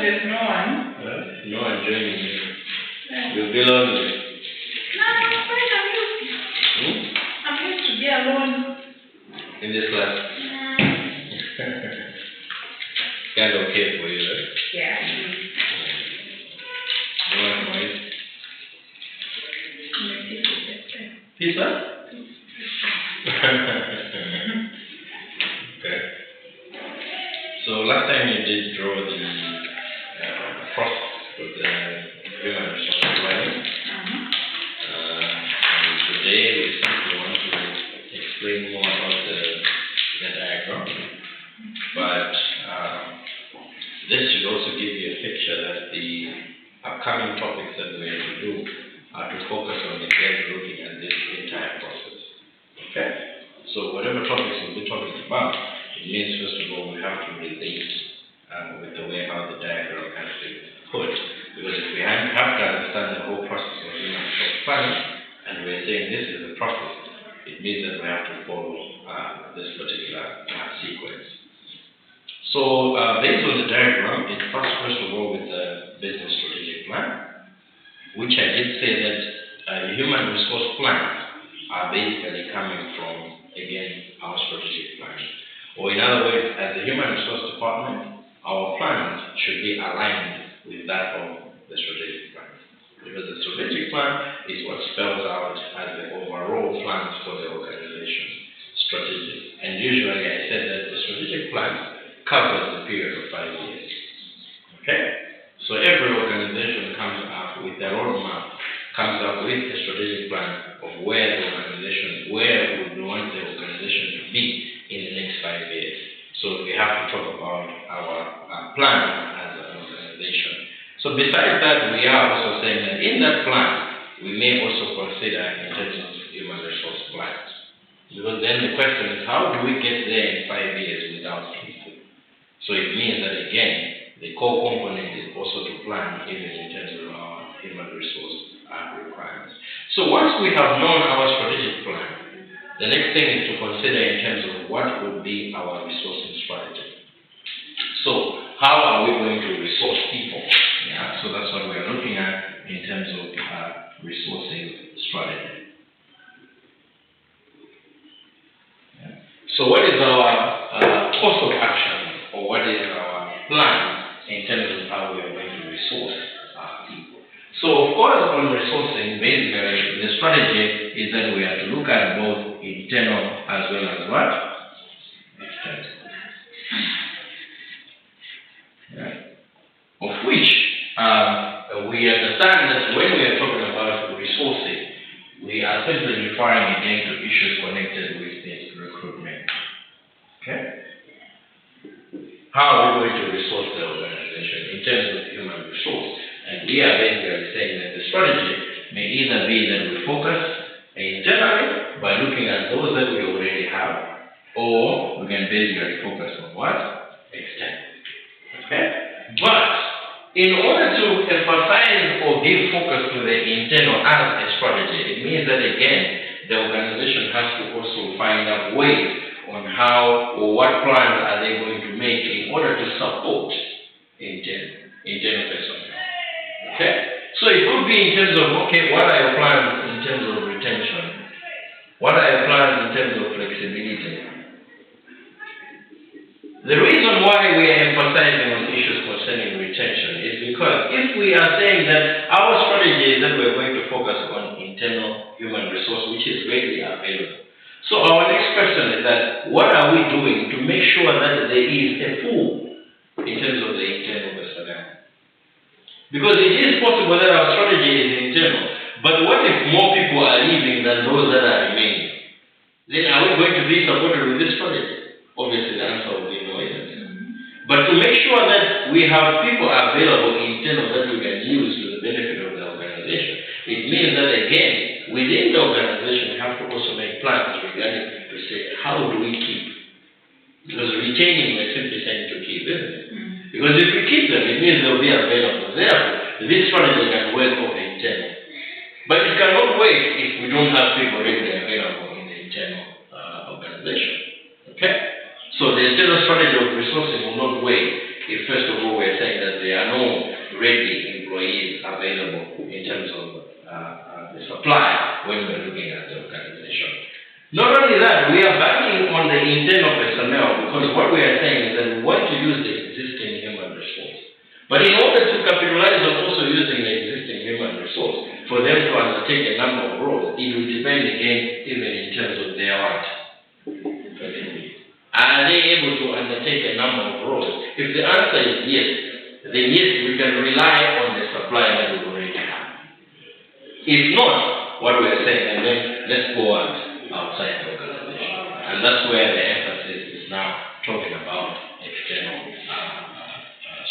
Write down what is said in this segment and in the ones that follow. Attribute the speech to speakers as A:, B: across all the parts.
A: there's no one.
B: No one joining you. You'll be lonely.
A: No, I'm fine. I'm used to be alone.
B: In this class? Kind of okay for you, right?
A: Yeah.
B: You want noise? Pizza? Okay. So last time you did draw the process of the human resource planning. And today we simply want to explain more about the diagram. But this should also give you a picture that the upcoming topics that we have to do are to focus on again looking at this entire process. Okay? So whatever topics we'll be talking about, it means first of all we have to relate with the way how the diagram has been put. Because if we have to understand the whole process of human resource planning, and we're saying this is the process, it means that we have to follow this particular sequence. So based on the diagram, it starts first of all with the business strategic plan, which I did say that human resource plans are basically coming from, again, our strategic plan. Or in other words, as the human resource department, our plans should be aligned with that of the strategic plan. Because the strategic plan is what spells out as the overall plans for the organization strategy. And usually I said that the strategic plan covers the period of 5 years. Okay? So every organization comes up with their roadmap, comes up with a strategic plan of where we want the organization to be in the next 5 years. So we have to talk about our plan as an organization. So besides that, we are also saying that in that plan, we may also consider in terms of human resource plans. Because then the question is, how do we get there in 5 years without people? So it means that again, the core component is also to plan even in terms of our human resource requirements. So once we have known our strategic plan, the next thing is to consider in terms of what would be our resourcing strategy. So how are we going to resource people? Yeah, so that's what we're looking at in terms of resourcing strategy. Yeah. So what is our course of action, or what is our plan in terms of how we are going to resource people? So of course on resourcing, basically the strategy is that we have to look at both internal as well as what? External. Yeah. Of which we understand that when we are talking about resourcing, we are simply referring again to issues connected with the recruitment. Okay? How are we going to resource the organization in terms of human resource? And we are basically saying that the strategy may either be that we focus internally by looking at those that we already have, or we can basically focus on what? External. Okay? But in order to emphasize or give focus to the internal as a strategy, it means that again, the organization has to also find out ways on how or what plans are they going to make in order to support internal personnel. Okay? So it could be in terms of, okay, what are your plans in terms of retention? What are your plans in terms of flexibility? The reason why we are emphasizing on issues concerning retention is because if we are saying that our strategy is that we're going to focus on internal human resource, which is readily available. So our next question is that what are we doing to make sure that there is a pool in terms of the internal personnel? Because it is possible that our strategy is internal, but what if more people are leaving than those that are remaining? Then are we going to be supported with this strategy? Obviously the answer will be no, isn't it? But to make sure that we have people available internal that we can use to the benefit of the organization, it means that again, within the organization we have to also make plans regarding to say, how do we keep? Because retaining is simply saying to keep, isn't it? Because if we keep them, it means they'll be available. Therefore, this strategy can work over internal. But it cannot work if we don't have people readily available in the internal organization. Okay? So the internal strategy of resourcing will not work if first of all we're saying that there are no ready employees available in terms of the supply when we're looking at the organization. Not only that, we are backing on the internal personnel because what we are saying is that we want to use the existing human resource. But in order to capitalize on also using the existing human resource, for them to undertake a number of roles, it will depend again even in terms of their what? Are they able to undertake a number of roles? If the answer is yes, then yes, we can rely on the supply that we already have. If not, what we are saying, and then let's go outside the organization. And that's where the emphasis is now talking about external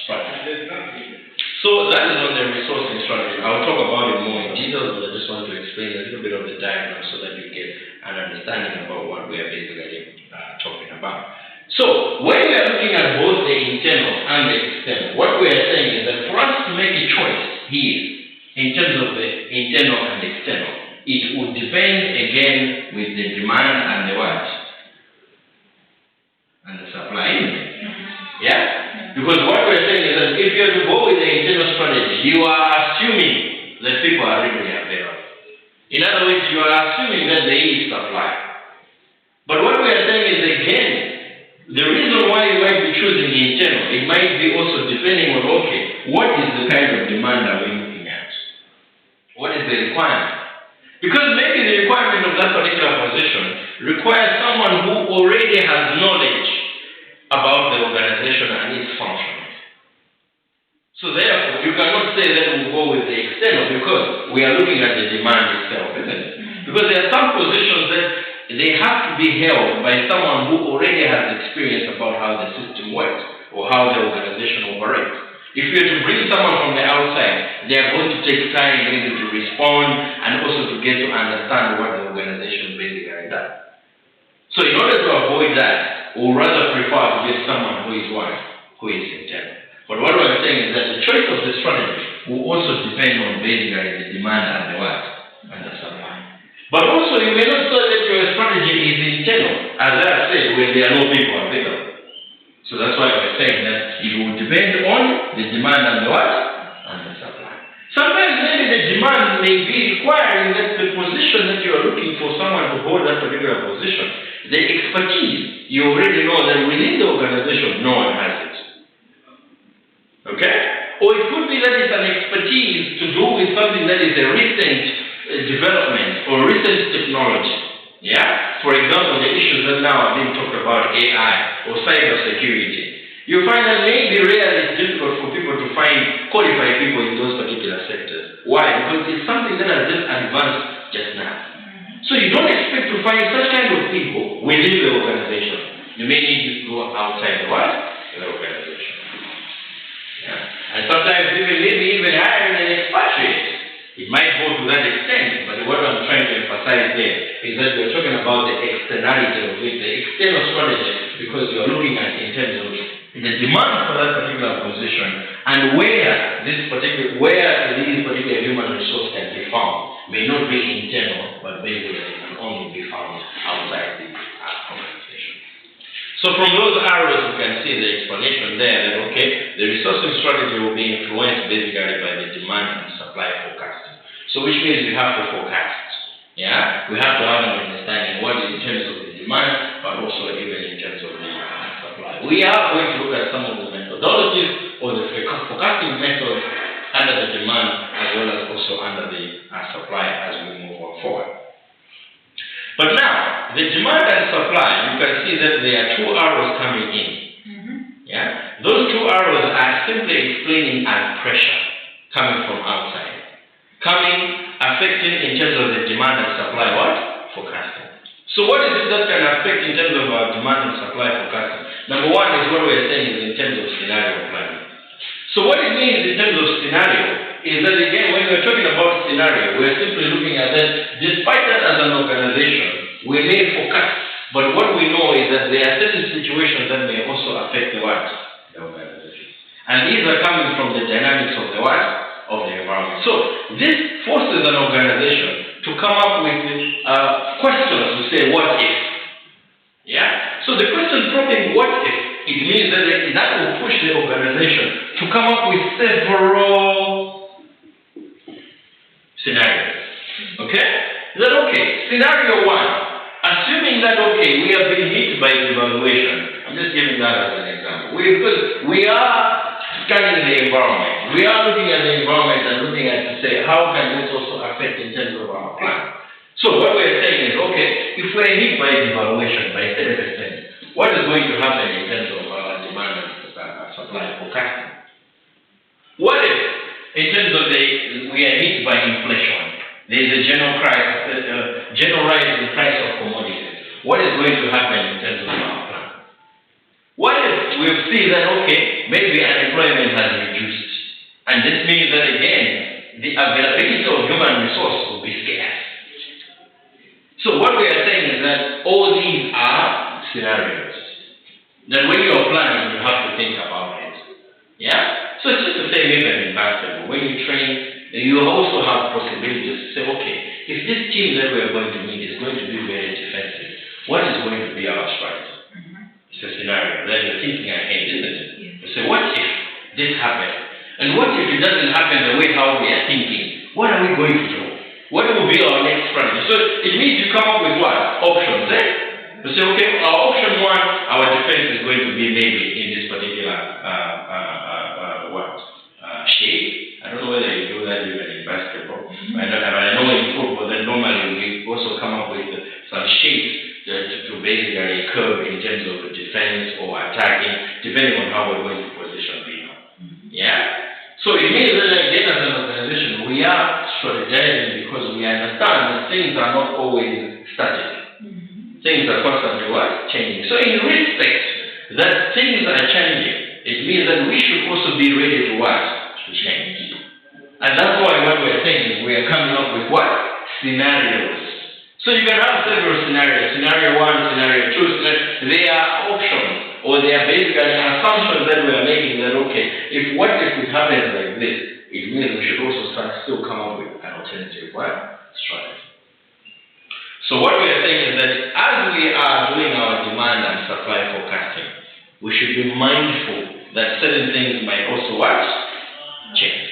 B: strategy. So that is on the resourcing strategy. I'll talk about it more in detail, but I just want to explain a little bit of the diagram so that you get an understanding about what we are basically talking about. So when we are looking at both the internal and the external, what we are saying is that for us to make a choice here, in terms of the internal and external, it would depend again with the demand and the what? And the supply. Yeah? Because what we're saying is that if you have to go with the internal strategy, you are assuming that people are readily available. In other words, you are assuming that there is supply. But what we are saying is again, the reason why you might be choosing the internal, it might be also depending on, okay, what is the kind of demand are we looking at? What is the requirement? Because maybe the requirement of that particular position requires someone who already has knowledge about the organization and its functions. So therefore, you cannot say that we'll go with the external because we are looking at the demand itself, isn't it? Because there are some positions that they have to be held by someone who already has experience about how the system works or how the organization operates. If you were to bring someone from the outside, they are going to take time maybe to respond and also to get to understand what the organization basically does. So in order to avoid that, we would rather prefer to get someone who is what? Who is internal. But what we're saying is that the choice of the strategy will also depend on basically the demand and the what? And the supply. But also you may not say that your strategy is internal, as I have said, when there are no people available. So that's why we're saying that it will depend on the demand and the what? And the supply. Sometimes maybe the demand may be requiring that the position that you are looking for someone to hold that particular position, the expertise, you already know that within the organization no one has it. Okay? Or it could be that it's an expertise to do with something that is a recent development or recent technology. Yeah? For example, the issues that now are being talked about, AI or cyber security. You find that maybe rarely it's difficult for people to find qualified people in those particular sectors. Why? Because it's something that has just advanced just now. So you don't expect to find such kind of people within the organization. You may need to go outside the what? The organization. Yeah. And sometimes maybe even hiring an expatriate. It might go to that extent, but what I'm trying to emphasize there is that we're talking about the externality of it, the external strategy, because you're looking at in terms of the demand for that particular position and where these particular human resource can be found may not be internal, but maybe they can only be found outside the organization. So from those arrows, you can see the explanation there that, okay, the resourcing strategy will be influenced basically by the demand and supply forecasting. So which means we have to forecast. Yeah? We have to have an understanding what is in terms of the demand, but also even in terms of the supply. We are going to look at some of the methodologies or the forecasting methods under the demand as well as also under the supply as we move on forward. But now, the demand and supply, you can see that there are two arrows coming in. Yeah? Those two arrows are simply explaining as pressure coming from outside. Affecting in terms of the demand and supply what? Forecasting. So what is it that can affect in terms of our demand and supply forecasting? Number one is what we're saying is in terms of scenario planning. So what it means in terms of scenario is that again, when we're talking about scenario, we're simply looking at that despite that as an organization, we may forecast, but what we know is that there are certain situations that may also affect the what? The organization. And these are coming from the dynamics of the what? Of the environment. So this forces an organization to come up with questions to say what if. Yeah? So the question probing what if it means that that will push the organization to come up with several scenarios. Okay? Is that okay? Scenario one, assuming that, okay, we have been hit by devaluation. I'm just giving that as an example. Because we are scanning the environment. We are looking at the environment and looking at to say, how can this also affect in terms of our plan? So what we're saying is, okay, if we're hit by devaluation by 30%, what is going to happen in terms of our demand and supply forecasting? What if, in terms of we are hit by inflation? There is a general rise in price of commodities. What is going to happen in terms of our plan? What if we see that, okay, maybe unemployment has reduced, and this means that again, the availability of human resource will be scarce. So what we are saying is that all these are scenarios that when you are planning, you have to think about it. Yeah? So it's just the same even in basketball. When you train, you also have possibilities to say, okay, if this team that we are going to meet is going to be very defensive, what is going to be our strategy? It's a scenario. Then you're thinking ahead, isn't it?
A: Yes.
B: You say, what if this happens? And what if it doesn't happen the way how we are thinking? What are we going to do? What will be our next strategy? So it means you come up with what? Options, eh? You say, okay, our option one, our defense is going to be maybe in this particular shape. I don't know whether you do that even in basketball. I know in football, then normally we also come up with some shapes to basically curve in terms of defense or attacking, depending on how we're going to position people. Yeah? So it means that again as an organization, we are strategizing because we understand that things are not always static. Things are constantly what? Changing. So in respect that things are changing, it means that we should also be ready to what? To change. And that's why what we're saying is we are coming up with what? Scenarios. So you can have several scenarios. Scenario one, scenario two, they are options, or they are basically assumptions that we are making that, okay, if it happens like this, it means we should also still come up with an alternative what? Strategy. So what we are saying is that as we are doing our demand and supply forecasting, we should be mindful that certain things might also what? Change.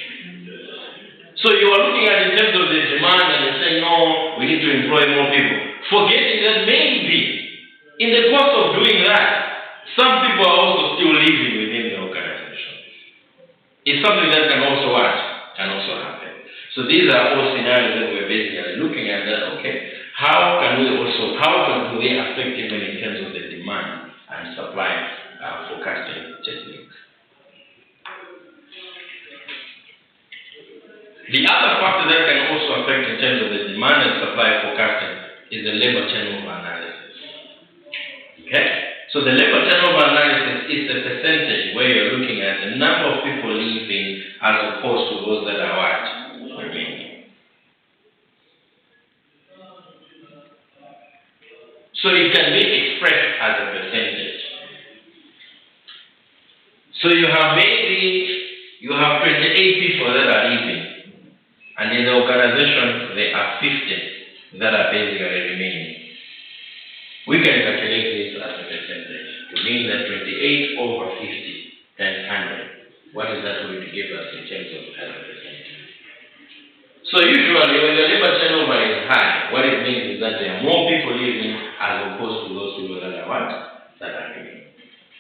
B: So you are looking at in terms of the demand and you're saying, no, we need to employ more people. Forgetting that maybe in the course of doing that, some people are also still living within the organization. It's something that can also what? Can also happen. So these are all scenarios that we're basically looking at that, okay, how can we affect even in terms of the demand and supply forecasting techniques? The other factor that can also affect in terms of the demand and supply forecasting is the labor turnover analysis. Okay? So the labor turnover analysis is the percentage where you're looking at the number of people leaving as opposed to those that are what? Remaining. So it can be expressed as a percentage. So you have 28 people that are leaving. And in the organization, there are 50 that are basically remaining. We can calculate this as a percentage. It means that 28 over 50 times 100. What is that going to give us in terms of as a percentage? So usually when the labor turnover is high, what it means is that there are more people leaving as opposed to those people that are what? That are leaving.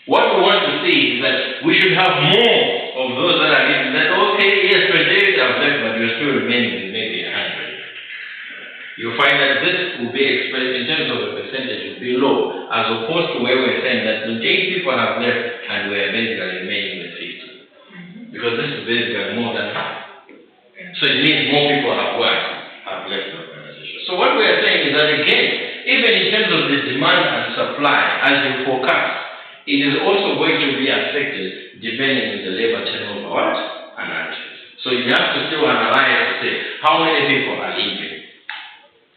B: What we want to see is that we should have more of those that are leaving. That okay, yes, 28 have left, but you're still remaining with maybe 100. You find that this will be expressed in terms of the percentage will be low, as opposed to where we're saying that 28 people have left and we're basically remaining with 50. Because this is basically more than half. So it means more people have what? Have left the organization. So what we are saying is that again, even in terms of the demand and supply, as you forecast, it is also going to be affected depending on the labor turnover what? Analysis. So you have to still analyze to say how many people are leaving.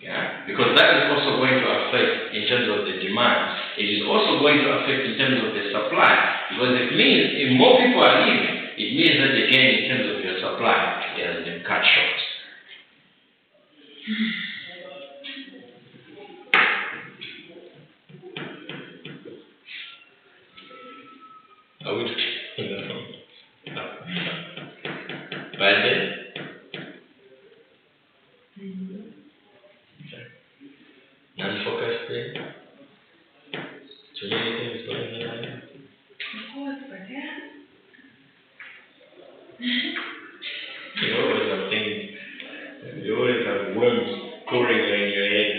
B: Yeah? Because that is also going to affect in terms of the demand. It is also going to affect in terms of the supply. Because it means if more people are leaving, it means that again in terms of your supply, it has been cut short. Are we no. Bad day? Okay. Non-focused day? So many things going on.
A: Of course, but yeah.
B: You always have things, you always have worms crawling in your head.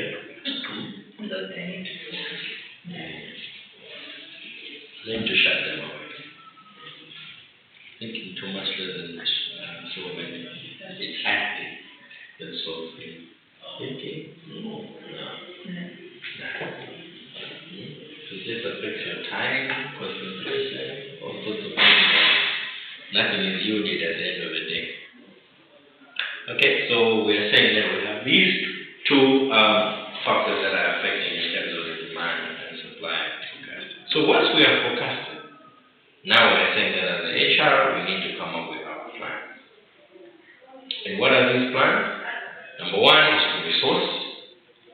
A: Those I need to focus.
B: Learn to shut them away. Thinking too much doesn't solve anything. It's acting that solves things. Thinking? No. So this affects your time, concentration, all sorts of things. Nothing is yielded at the end of the day. Okay, so we are saying that we have these two factors that are affecting in terms of the demand and supply. Okay. So once we are forecasted, now we are saying that as a HR, we need to come up with our plans. And what are these plans? Number one is to resource.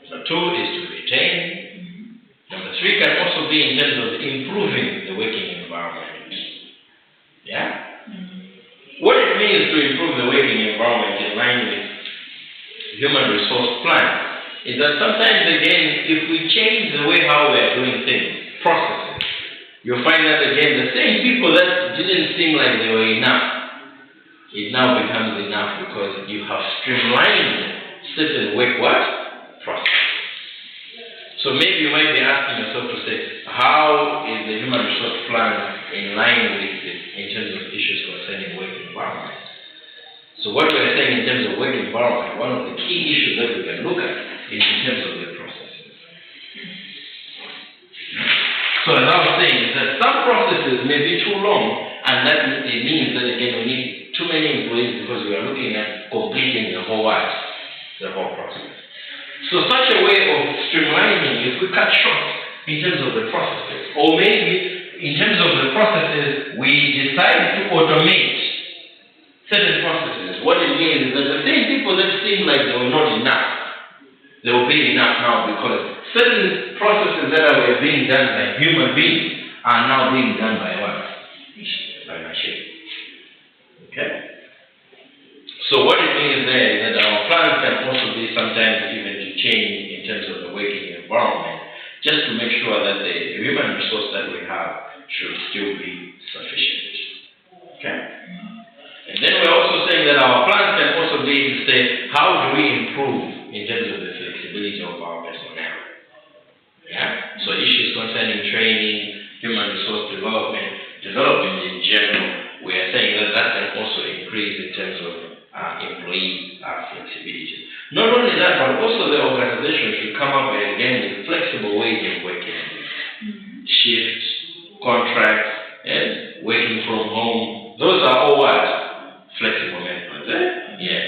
B: Number two is to retain. Number three can also be in terms of improving the working environment. Yeah? What it means to improve the working environment in line with human resource plan is that sometimes again, if we change the way how we are doing things, processes, you'll find that again, the same people that didn't seem like they were enough, it now becomes enough because you have streamlined certain work processes. So maybe you might be asking yourself to say, how is the human resource plan in line with this in terms of issues concerning work environment? So what we are saying in terms of work environment, one of the key issues that we can look at is in terms of the processes. So as I was saying, is that some processes may be too long, and that it means that again we need too many employees because we are looking at completing the whole process. So such a way of streamlining, if we cut short in terms of the processes, or maybe in terms of the processes, we decide to automate certain processes. What it means is that the same people that seem like they were not enough, they will be enough now because certain processes that were being done by human beings are now being done by what? By machine. Okay? So what it means there is that our plans can also be sometimes even to change in terms of the working environment, just to make sure that the human resource that we have should still be sufficient. Okay? And then we're also saying that our plans can also be to say, how do we improve in terms of the flexibility of our personnel? Yeah? So issues concerning training, human resource development in general, we are saying that that can also increase in terms of employee flexibility. Not only that, but also the organization should come up with, again, with flexible ways of working. Shifts, contracts, and working from home. Those are all what? Flexible methods. Yes.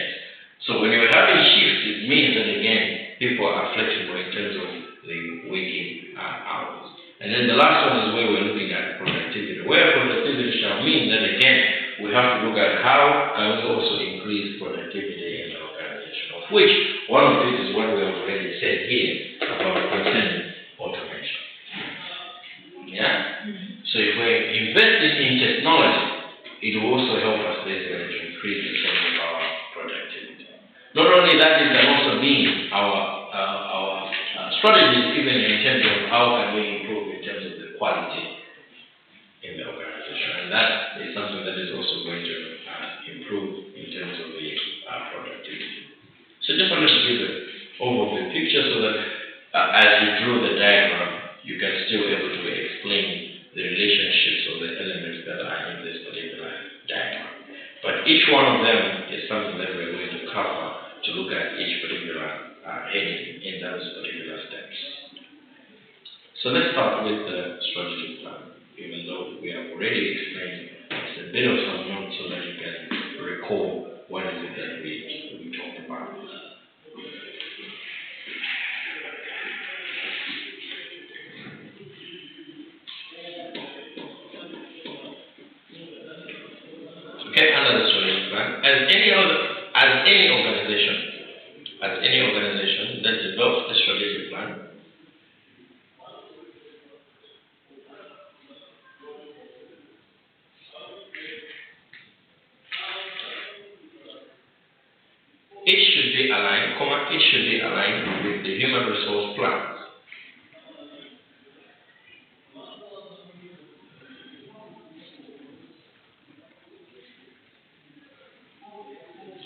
B: So when you're having shifts, it means that, again, people are flexible in terms of the working hours. And then the last one is where we're looking at productivity. Where productivity shall mean that, again, we have to look at how can we also increase productivity in the organization, of which one of it is what we have already said here about concerning automation. Yeah? So if we're investing in technology, it will also help us basically to increase in terms of our productivity. Not only that, it can also mean our strategies even in terms of how can we improve in terms of the quality in the organization. And that is something that is also going to improve in terms of the productivity. So just wanted to give an overview picture so that as you drew the diagram, you can still be able to explain the relationships or the elements that are in this particular diagram. But each one of them is something that we're going to cover to look at each particular heading in those particular steps. So let's start with the strategic plan. Even though we have already explained, it's a bit of some notes so that you can recall what is it that we talked about. Okay, under the strategic plan, as any organization that develops a strategic plan, aligned, it should be aligned with the human resource plans.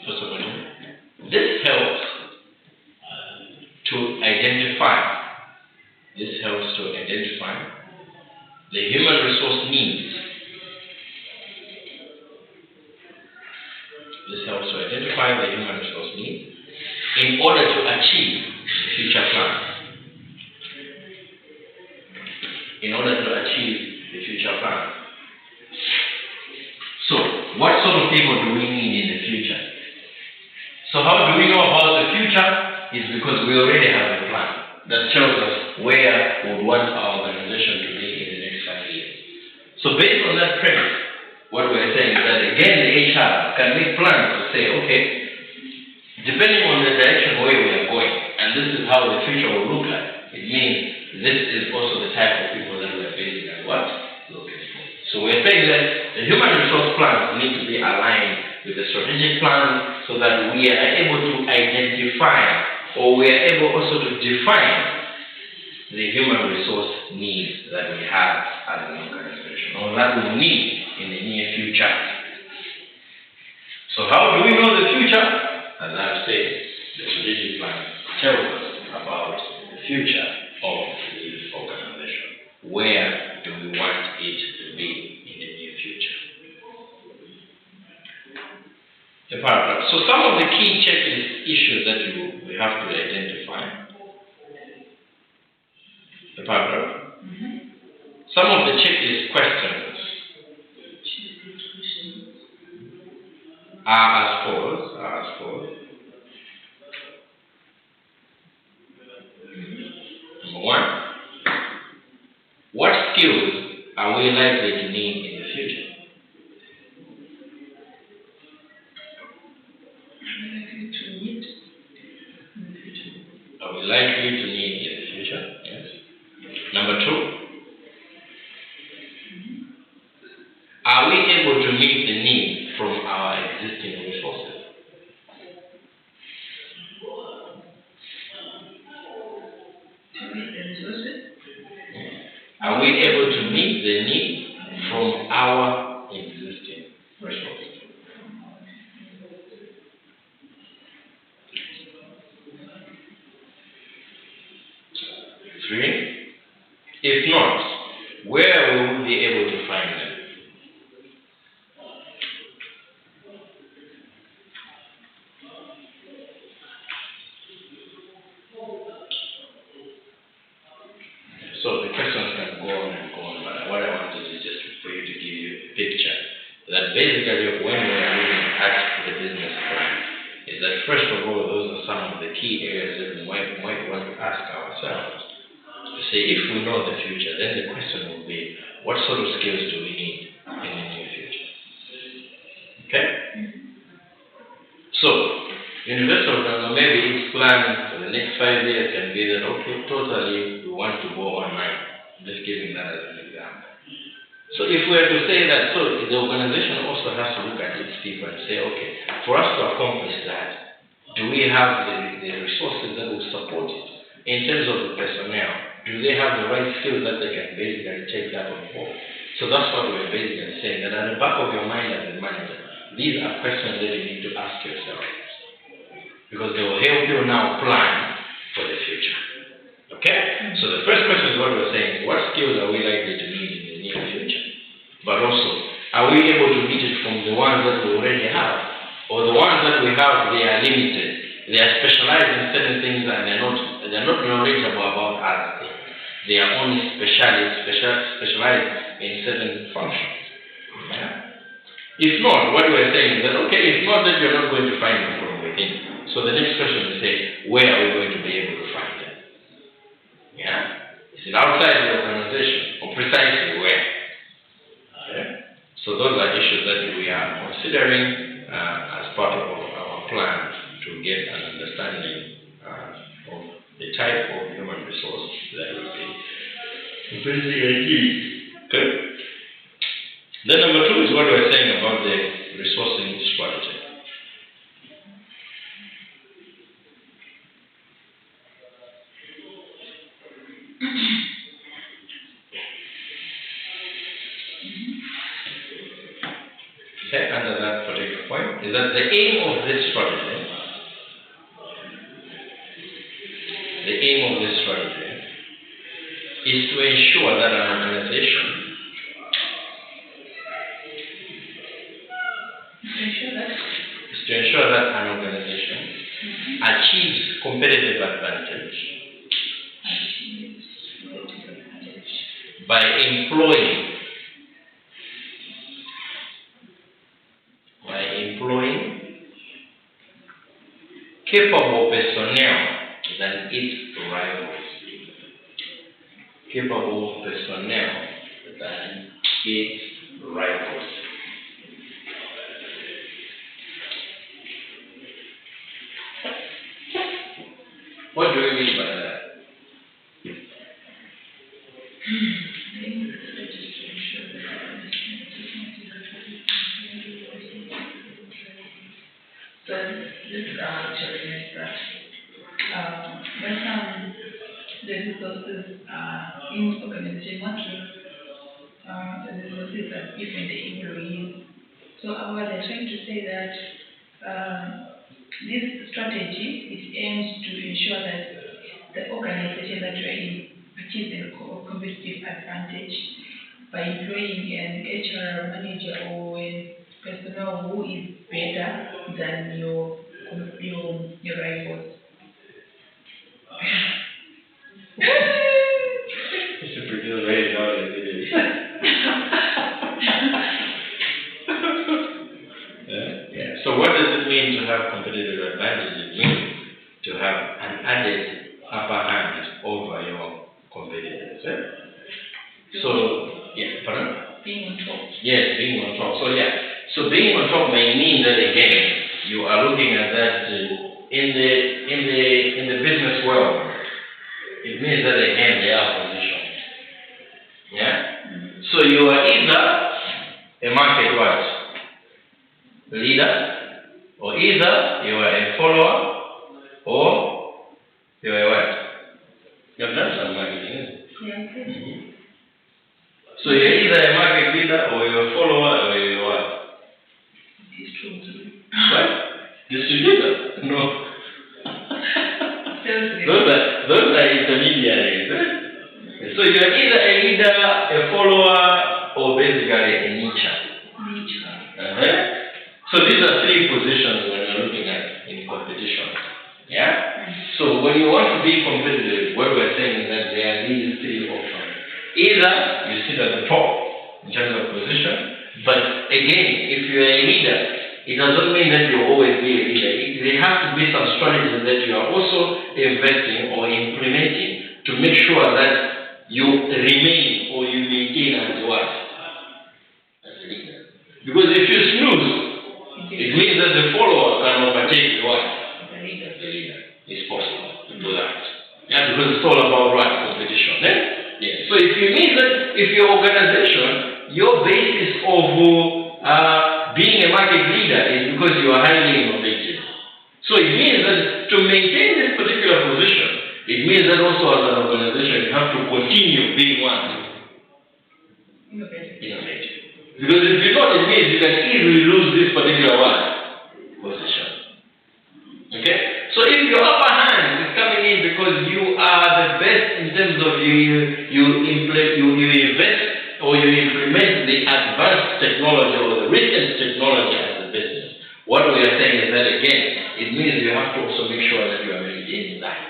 B: First of all, this helps to identify. This helps to identify the human resource needs. This helps to identify the human resource needs in order to achieve the future plans. In order to achieve the future plans. So, what sort of people do we need in the future? So how do we know about the future? Is because we already have a plan that tells us where we would want our organization to be in the next 5 years. So based on that premise, what we're saying is that again the HR can make plans to say, okay, depending on the direction where we are going, and this is how the future will look like, it means this is also the type of people that we are basically what? Looking for. So we're saying that the human resource plans need to be aligned with the strategic plan so that we are able to identify or we are able also to define the human resource needs that we have as an organization or that we need in the near future. So how do we know the future? As I've said, the strategic plan tells us about the future of the organization. Where do we want it to be in the near future? The paragraph. So some of the key checklist issues that we have to identify. The paragraph. Some of the checklist questions are as follows. Number one, what skills are we likely to need in the future? Are we likely to need in the future? Yes. Number two, are we able to meet the need from our existing resources? Are we able to meet the need from our existing resources? Three, if not, where will we be able to find them? So the questions can go on and go on, but what I wanted is just for you to give you a picture that basically when we are looking at the business plan, is that first of all, those are some of the key areas that we might want to ask ourselves. To say, if we know the future, then the question will be, what sort of skills do we need in the near future? Okay? So, University of Ghana, maybe its plan for the next 5 years can be that, okay, totally, we want to go online. Just giving that as an example. So if we are to say that, so the organization also has to look at its people and say, okay, for us to accomplish that, do we have the resources that will support it? In terms of the personnel, do they have the right skills that they can basically take that on board? So that's what we're basically saying, that at the back of your mind as a manager, these are questions that you need to ask yourself. Because they will help you now plan for the future. Okay? So the first question is what we're saying, what skills are we likely to need in the near future? But also, are we able to meet it from the ones that we already have? Or the ones that we have, they are limited. They are specialized in certain things and they're not knowledgeable about other things. They are only specialized in certain functions. Yeah? If not, what we're saying is that, okay, it's not that you're not going to find them from within. So the next question is say, where are we going to be able to find them? Yeah? Is it outside the organization? Or precisely where? Okay? So those are issues that we are considering as part of our plan to get an understanding of the type of human resource that we basically need. Okay? Then number two is what we're saying about the resourcing strategy. is that the aim of this strategy is to ensure that an organization achieves competitive advantage by employing capable personnel than its rivals. Capable personnel than its rivals. What do we mean by that?
A: So this actually means that when the resources in organization want to the resources are given the employees. So what they're trying to say that this strategy it aims to ensure that the organization that you are in achieves a competitive advantage by employing an HR manager or a personnel who is better than your rivals.
B: It's a pretty very knowledge, it is. Yeah. So what does it mean to have competitive advantage? It means to have an added upper hand over your competitors. So, pardon?
A: Being on top.
B: Yes, being on top. So being on top may mean that again, you are looking at that in the business world. It means that again they are positioned. Yeah? So you are either a market what? Leader, or either you are a follower, or you are a what? You have done some marketing, isn't it?
A: Yeah.
B: So you're either a market leader, or you're a follower, or you're what?
A: Distributor.
B: What? Distributor? No. Those are intermediaries. So you're either a leader, a follower, or basically a niche. So these are three positions when you're looking at in competition. Yeah? So when you want to be competitive, what we're saying is that there are these three options. Either you sit at the top in terms of position, but again, if you're a leader, it doesn't mean that you'll always be a leader. There has to be some strategies that you are also investing or implementing to make sure that you remain or you maintain as what? As a leader. Because if you snooze, it means that the follower can overtake what? The leader. It's possible to do that. Yeah, because it's all about what? Competition. Yes. So if you mean that if your organization, your basis of being a market leader is because you are highly innovative. So it means that to maintain this particular position, it means that also as an organization you have to continue being what? Innovative. Because if you don't, it means you can easily lose this particular what? Position. Okay? So if your upper hand is coming in because you are the best in terms of you invest or you implement the advanced technology or the recent technology as a business, what we are saying is that again, it means you have to also make sure that you are maintaining that.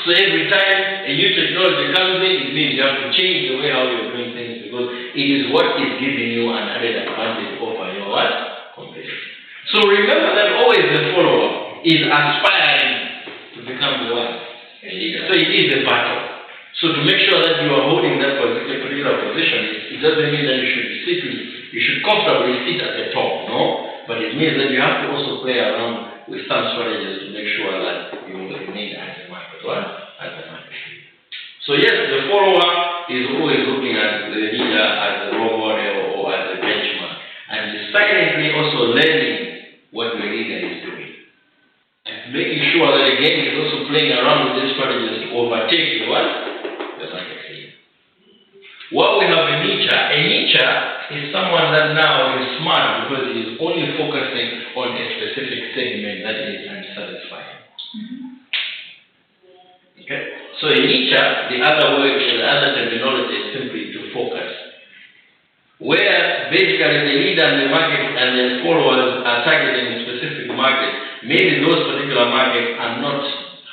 B: So every time a new technology comes in, it means you have to change the way how you're doing things because it is what is giving you an added advantage over your what? Competition. So remember that always the follower is aspiring to become the one. A leader. So it is a battle. So to make sure that you are holding that particular position, it doesn't mean that you should comfortably sit at the top, no? But it means that you have to also play around with some strategies to make sure that you will remain as a market one, as a market. So yes, the follower is always looking at the leader as a role model or as a benchmark, and is silently also learning what the leader is doing. And making sure that again he's also playing around with these strategies to overtake the what? The market leader. What we have a niche Nietzsche is someone that now is smart because he's only focusing on a specific segment that is unsatisfying. Okay? So in Nietzsche, the other terminology is simply to focus. Where basically the leader and the market and the followers are targeting a specific market, maybe those particular markets are not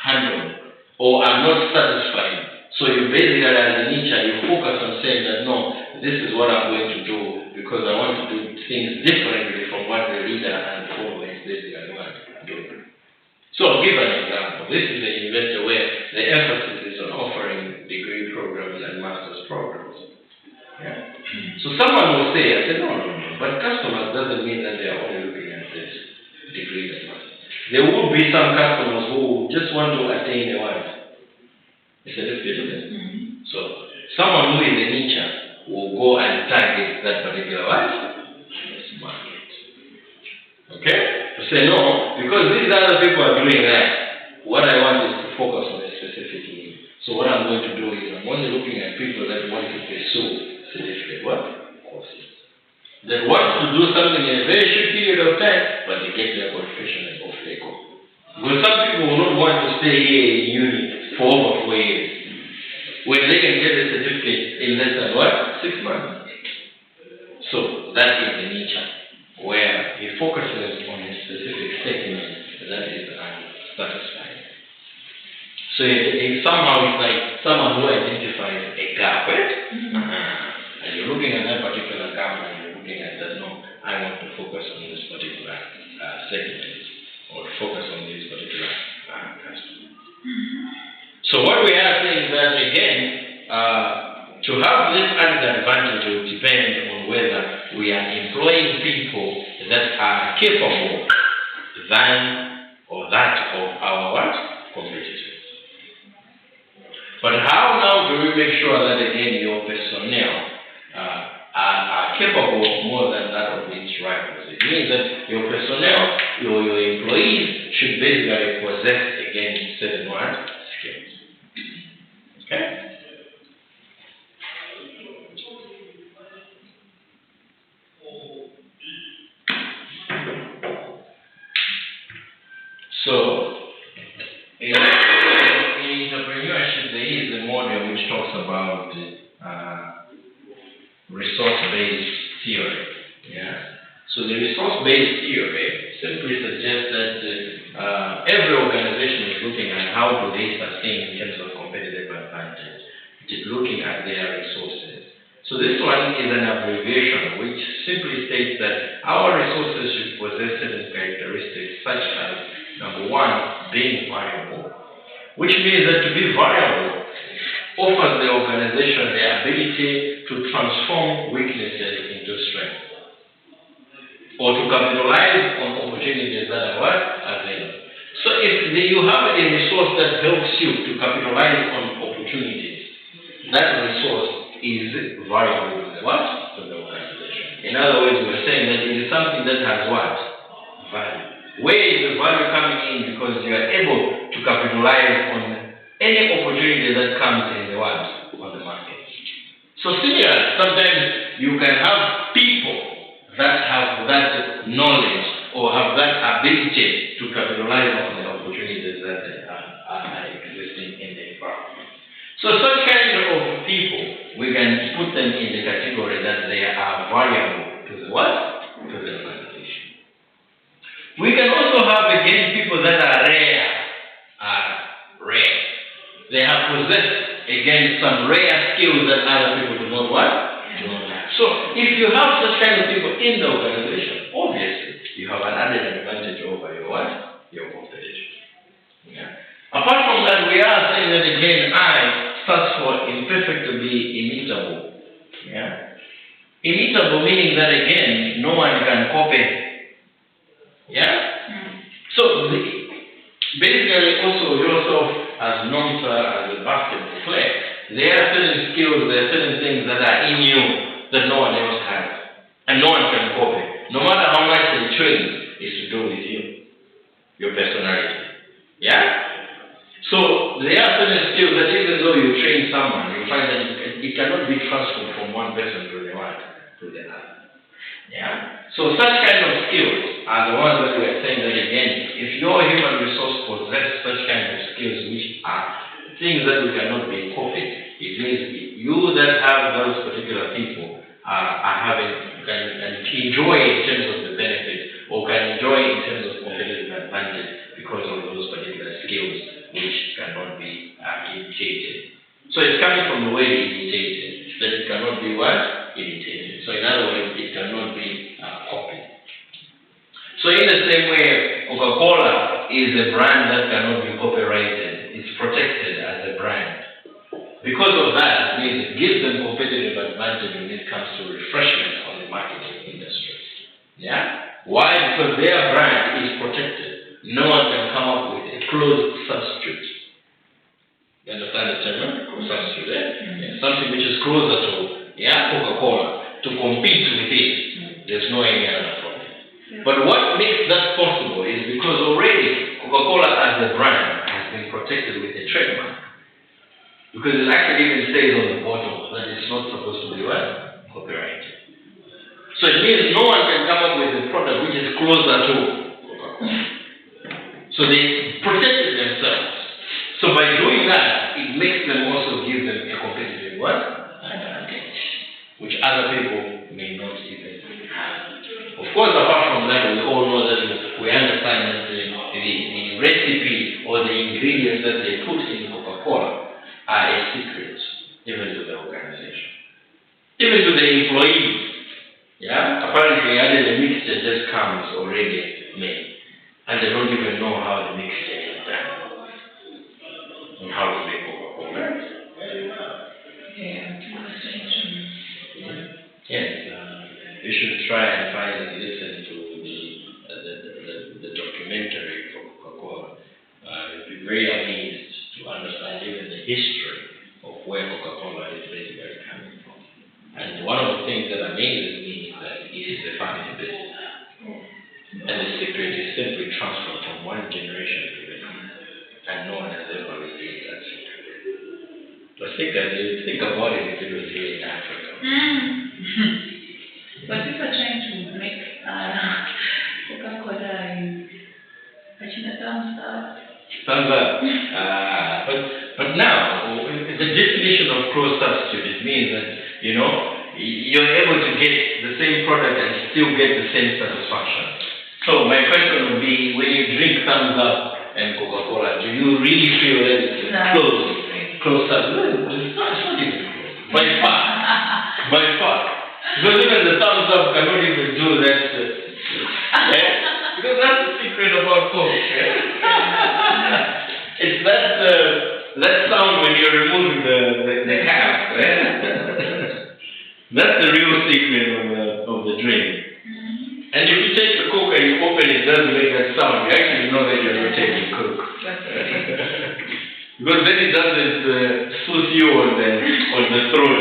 B: handled or are not satisfying. So you basically, as a Nietzsche, you focus on saying that no, this is what I'm going to do because I want to do things differently from what the leader and the followers basically want to do. So I'll give an example. This is a university where the emphasis is on offering degree programs and master's programs. Yeah? So someone will say, I said, no, but customers doesn't mean that they are only looking at this degree and master's. There will be some customers who just want to attain a wife. It's a little bit. So someone who is a Nietzsche will go and target that particular market. Okay? To say no, because these other people are doing that. What I want is to focus on a specific need. So what I'm going to do is I'm only looking at people that want to pursue certificate courses. That want to do something in a very short period of time, but they get their qualification and off they go. Because some people will not want to stay here in uni for over 4 years. When they can get a certificate in less than 6 months. So that is the Nietzsche, where he focuses on a specific segment that is unsatisfying. So it somehow is like someone who identifies a gap, right? And you're looking at that particular gap and you're looking at that, no, I want to focus on this particular segment or focus on this particular customer. So what we are saying that again, to have this added advantage will depend on whether we are employing people that are capable than or that of our competitors. But how now do we make sure that again your personnel are capable more than that of its rivals? It means that your personnel, your employees should basically possess again certain skills. Okay? So, in entrepreneurship, there is a model which talks about resource-based theory. Yeah. So the resource-based theory simply suggests that every organization is looking at how do they sustain in terms of competitive advantage. It is looking at their resources. So this one is an abbreviation which simply states that our resources should possess certain characteristics such as, number one, being variable, which means that to be variable offers the organization the ability to transform weaknesses into strength, or to capitalize on opportunities that are available. So if you have a resource that helps you to capitalize on opportunities, that resource is variable to the organization. In other words, we're saying that it is something that has value. Where is the value coming in? Because you are able to capitalize on any opportunity that comes in the on the market. So similarly, sometimes you can have people that have that knowledge or have that ability to capitalize on the opportunities that are existing in the environment. So such kind of people, we can put them in the category that they are valuable to the To the organization. We can also have again people that are rare. They have possessed again some rare skills that other people do not do not have. So if you have such kind of people in the organization, obviously you have an added advantage over your competition. Yeah. Apart from that, we are saying that again I stands for imperfectly imitable. Yeah. Imitable meaning that again no one can copy. Yeah? So basically also yourself as Nomsa, as a basketball player, there are certain skills, there are certain things that are in you that no one else has. And no one can copy. No matter how much they train, it's to do with you. Your personality. Yeah? So there are certain skills that even though you train someone, you find that it cannot be transferred from one person to to the other. Yeah? So such kind of skills are the ones that we are saying that again, if your human resource possess such kind of skills which are things that we cannot be copied, it means you that have those particular people are having, can enjoy in terms of the benefit, or can enjoy in terms of competitive advantage because of those particular skills which cannot be imitated. So it's coming from the word imitated, that it cannot be what? Imitated. So in other words, it cannot be copied. So in the same way, Coca-Cola is a brand that cannot be copyrighted. It's protected as a brand. Because of that, it means it gives them competitive advantage when it comes to refreshment on the marketing industry. Yeah? Why? Because their brand is protected. No one can come up with a closed substitute. You understand the term? Closed substitute, eh? Yeah. Something which is closer to Coca-Cola to compete with it. There's no any other problem. But what makes that possible is because already Coca-Cola as a brand has been protected with a trademark. Because it actually even says on the bottle that it's not supposed to be what? Copyrighted. So it means no one can come up with a product which is closer to Coca-Cola. So they protected themselves. So by doing that, it makes them also give them a competitive what? Advantage, which other people may not even have. Of course, apart from that, we all know that we understand that the recipe or the ingredients that they put in Coca-Cola are a secret, even to the organization, even to the employees. Yeah, apparently, the mixture just comes already made, and they don't even know how the mixture is done and how to make Coca-Cola. Yes, you should try and find and listen to the documentary for Coca-Cola. You'll be very amazed to understand even the history of where Coca-Cola is basically coming from. And one of the things that amazes me is that it is a family business. And the secret is simply transferred from one generation to the next. And no one has ever revealed that secret. But think about it if it was here in Africa.
A: But people are trying to make Coca-Cola in thumbs up.
B: Thumbs up. But now, the definition of closed substitute, it means that, you're able to get the same product and still get the same satisfaction. So my question would be, when you drink thumbs up and Coca-Cola, do you really feel that it's closed substitute? It's not even closed. By far. Because even the thumbs up cannot even do that. Because that's the secret about Coke. It's that sound when you're removing the cap. That's the real secret of the drink. And if you take the Coke and you open it, it doesn't make that sound. You actually know that you're not taking Coke. Because then it doesn't soothe you on the throat.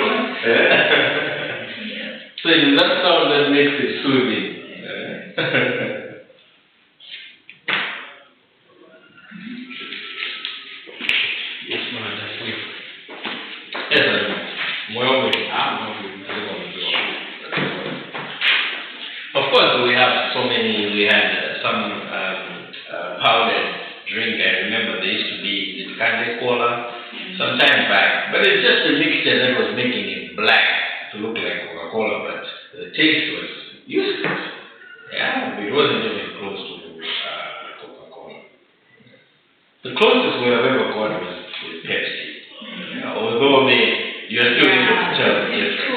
B: So it is that sound that makes it soothing. Yes, ma'am, that's me. Yes, sir. Of course, we had some powdered drink. I remember there used to be this candy cola some time back. But it's just a mixture that was making it black to look like Coca-Cola, but the taste was useless. Yeah, it wasn't even close to Coca-Cola. The closest we have ever got was with Pepsi. Although you are still able to tell the difference.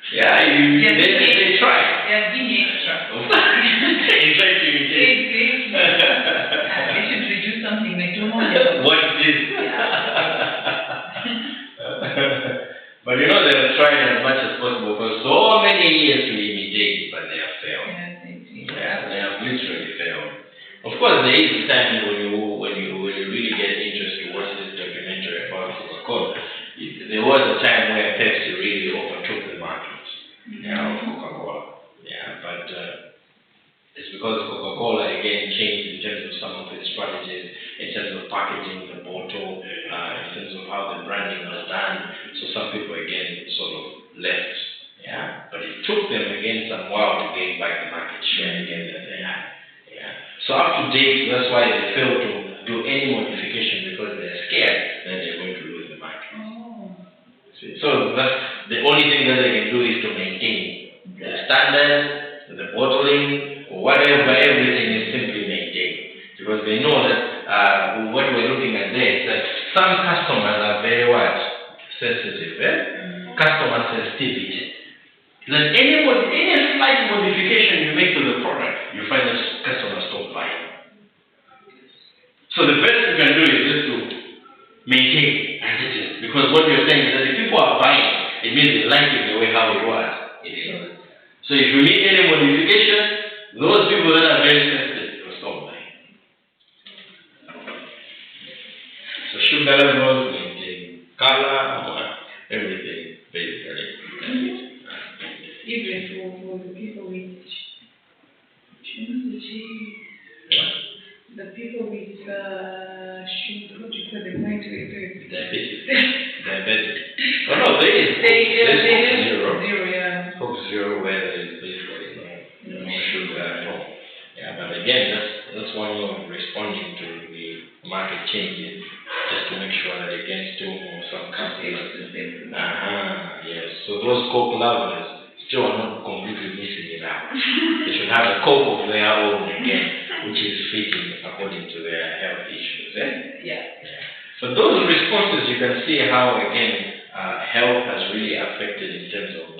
B: Yeah, they try.
A: They're being extra.
B: They try to imitate.
A: They should reduce something McDonald's.
B: What is this? But they're trying as much as possible for so many years to imitate, but they have failed. Yeah, they have literally failed. Of course, there is a time when you really get interest to watch this documentary about Coca-Cola. There was a time where Pepsi really overtook the market. Of Coca-Cola. Yeah, but it's because Coca-Cola again changed in terms of some of its strategies, in terms of packaging the bottle, in terms of how the branding was done. So some people again sort of left, yeah. But it took them again some while to gain back the market share again that they had, yeah. So up to date, that's why they failed to do any modification because they're scared that they're going to lose the market.
A: Oh.
B: So that's the only thing that they can do is to maintain the standard, the bottling, or whatever, everything is simply maintained. Because they know that what we're looking at there is that some customers are very what? Sensitive, customer sensitivity. That any slight modification you make to the product, you find that customers stop buying. So the best you can do is just to maintain as it is. Because what you're saying is that if people are buying, it means they like it the way how it was. It is. So if you need any modification, those people that are very sensitive will stop buying. So sugar levels, maintain color, everything basically.
A: Even for the people with the people with sugar, what do you call them?
B: Diabetes. Oh no, there is.
A: They
B: Zero.
A: zero, yeah.
B: Coke Zero, where there is basically no sugar at all. Yeah, but again, that's one way of responding to the market changes, just to make sure that again still more some customers. Yes. So those Coke lovers still are not completely missing it out. They should have a Coke of their own again, which is fitting according to their health issues.
A: Yeah.
B: So those responses, you can see how again health has really affected in terms of